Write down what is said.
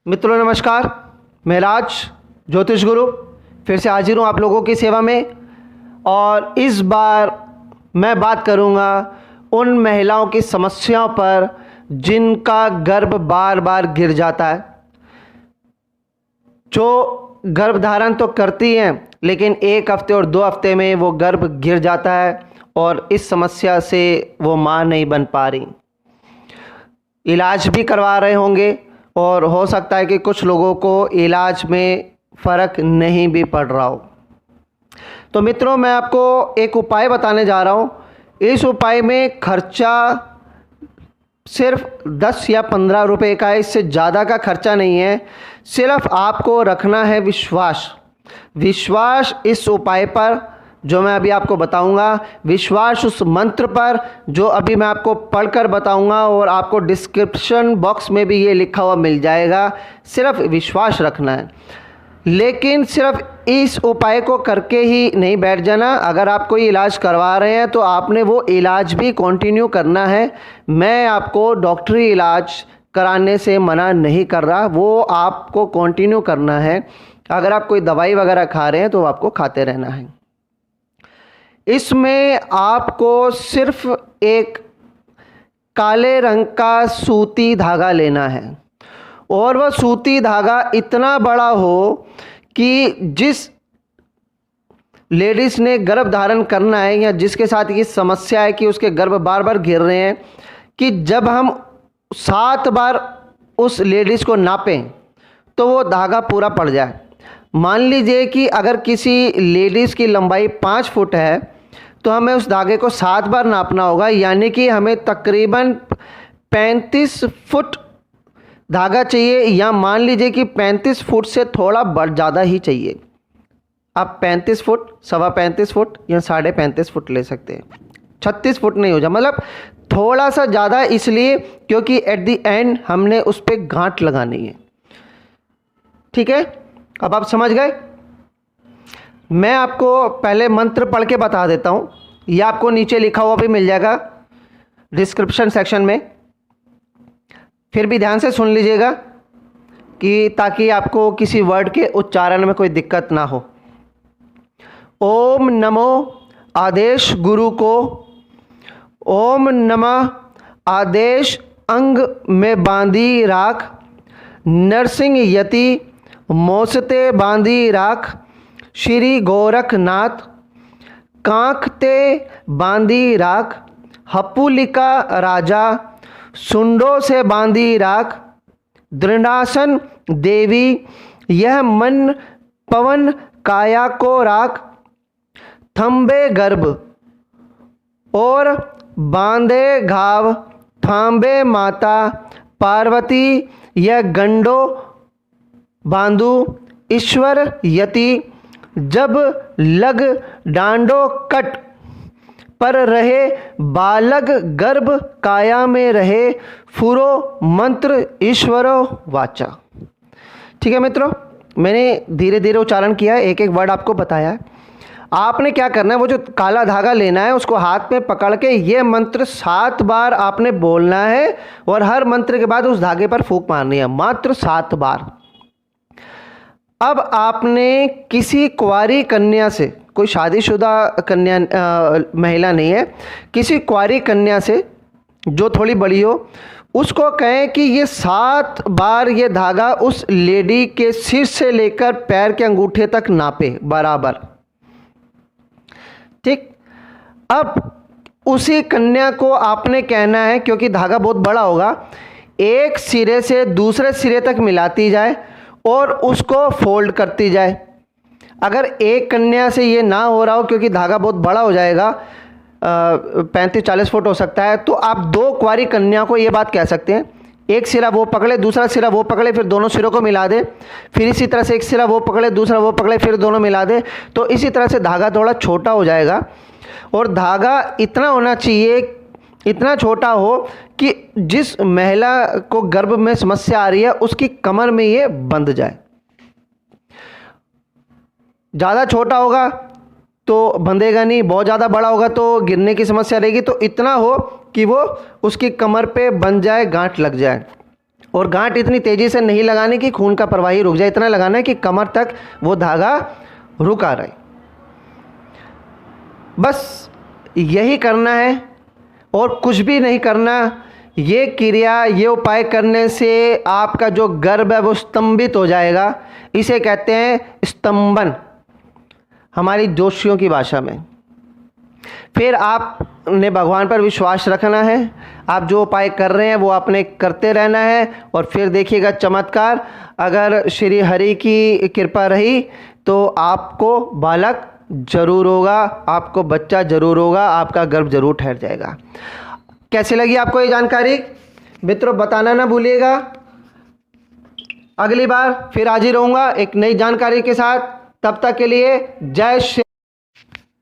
मित्रों नमस्कार। मैं राज ज्योतिष गुरु फिर से हाजिर हूँ आप लोगों की सेवा में। और इस बार मैं बात करूँगा उन महिलाओं की समस्याओं पर जिनका गर्भ बार बार गिर जाता है, जो गर्भधारण तो करती हैं लेकिन 1 हफ्ते और 2 हफ्ते में वो गर्भ गिर जाता है और इस समस्या से वो माँ नहीं बन पा रही। इलाज भी करवा रहे होंगे और हो सकता है कि कुछ लोगों को इलाज में फ़र्क नहीं भी पड़ रहा हो। तो मित्रों, मैं आपको एक उपाय बताने जा रहा हूँ। इस उपाय में खर्चा सिर्फ 10 या 15 रुपए का है, इससे ज़्यादा का खर्चा नहीं है। सिर्फ आपको रखना है विश्वास इस उपाय पर जो मैं अभी आपको बताऊंगा, विश्वास उस मंत्र पर जो अभी मैं आपको पढ़कर बताऊंगा और आपको डिस्क्रिप्शन बॉक्स में भी ये लिखा हुआ मिल जाएगा। सिर्फ विश्वास रखना है, लेकिन सिर्फ इस उपाय को करके ही नहीं बैठ जाना। अगर आप कोई इलाज करवा रहे हैं तो आपने वो इलाज भी कंटिन्यू करना है। मैं आपको डॉक्टरी इलाज कराने से मना नहीं कर रहा, वो आपको कंटिन्यू करना है। अगर आप कोई दवाई वगैरह खा रहे हैं तो आपको खाते रहना है। इसमें आपको सिर्फ एक काले रंग का सूती धागा लेना है और वह सूती धागा इतना बड़ा हो कि जिस लेडीज़ ने गर्भ धारण करना है या जिसके साथ ये समस्या है कि उसके गर्भ बार बार गिर रहे हैं, कि जब हम 7 बार उस लेडीज़ को नापें तो वो धागा पूरा पड़ जाए। मान लीजिए कि अगर किसी लेडीज़ की लंबाई 5 फुट है तो हमें उस धागे को 7 बार नापना होगा, यानी कि हमें तकरीबन 35 फुट धागा चाहिए। या मान लीजिए कि 35 फुट से थोड़ा ज़्यादा ही चाहिए। आप 35 फुट, 35.25 फुट या 35.5 फुट ले सकते हैं। 36 फुट नहीं हो जाए, मतलब थोड़ा सा ज़्यादा, इसलिए क्योंकि एट द एंड हमने उस पर गांठ लगानी है। ठीक है, अब आप समझ गए। मैं आपको पहले मंत्र पढ़ के बता देता हूँ, यह आपको नीचे लिखा हुआ भी मिल जाएगा डिस्क्रिप्शन सेक्शन में। फिर भी ध्यान से सुन लीजिएगा कि ताकि आपको किसी वर्ड के उच्चारण में कोई दिक्कत ना हो। ओम नमो आदेश गुरु को, ओम नमः आदेश अंग में बांधी राख, नरसिंह यति मोसते बांधी राख, श्री गोरखनाथ कांखते बांधी राख, हपुलिका राजा सुंडों से बांधी राख, दृढ़ासन देवी यह मन पवन काया को राख, थंबे गर्भ और बांधे घाव, थांबे माता पार्वती यह गंडो बांधु, ईश्वर यति जब लग डांडो कट पर रहे, बालक गर्भ काया में रहे, फुरो मंत्र ईश्वरो वाचा। ठीक है मित्रों, मैंने धीरे धीरे उच्चारण किया है, एक एक वर्ड आपको बताया है। आपने क्या करना है, वो जो काला धागा लेना है उसको हाथ में पकड़ के ये मंत्र 7 बार आपने बोलना है और हर मंत्र के बाद उस धागे पर फूंक मारनी है, मात्र 7 बार। अब आपने किसी कुंवारी कन्या से, कोई शादीशुदा कन्या महिला नहीं है, किसी कुंवारी कन्या से जो थोड़ी बड़ी हो, उसको कहें कि ये 7 बार ये धागा उस लेडी के सिर से लेकर पैर के अंगूठे तक नापे बराबर। ठीक, अब उसी कन्या को आपने कहना है, क्योंकि धागा बहुत बड़ा होगा, एक सिरे से दूसरे सिरे तक मिलाती जाए और उसको फोल्ड करती जाए। अगर एक कन्या से ये ना हो रहा हो क्योंकि धागा बहुत बड़ा हो जाएगा, 35-40 फुट हो सकता है, तो आप 2 कुंवारी कन्या को ये बात कह सकते हैं, एक सिरा वो पकड़े दूसरा सिरा वो पकड़े, फिर दोनों सिरों को मिला दे। फिर इसी तरह से एक सिरा वो पकड़े दूसरा वो पकड़े, फिर दोनों मिला दे। तो इसी तरह से धागा थोड़ा छोटा हो जाएगा और धागा इतना होना चाहिए, इतना छोटा हो कि जिस महिला को गर्भ में समस्या आ रही है उसकी कमर में ये बंध जाए। ज़्यादा छोटा होगा तो बंधेगा नहीं, बहुत ज़्यादा बड़ा होगा तो गिरने की समस्या रहेगी। तो इतना हो कि वो उसकी कमर पे बंध जाए, गांठ लग जाए। और गांठ इतनी तेज़ी से नहीं लगानी कि खून का प्रवाह रुक जाए, इतना लगाना है कि कमर तक वो धागा रुका रहे। बस यही करना है और कुछ भी नहीं करना। ये क्रिया, ये उपाय करने से आपका जो गर्भ है वो स्तंभित हो जाएगा। इसे कहते हैं स्तंभन हमारी जोशियों की भाषा में। फिर आपने भगवान पर विश्वास रखना है, आप जो उपाय कर रहे हैं वो आपने करते रहना है और फिर देखिएगा चमत्कार। अगर श्री हरि की कृपा रही तो आपको बालक जरूर होगा, आपको बच्चा जरूर होगा, आपका गर्भ जरूर ठहर जाएगा। कैसी लगी आपको ये जानकारी मित्रों, बताना ना भूलिएगा। अगली बार फिर हाजिर रहूँगा एक नई जानकारी के साथ। तब तक के लिए जय श्री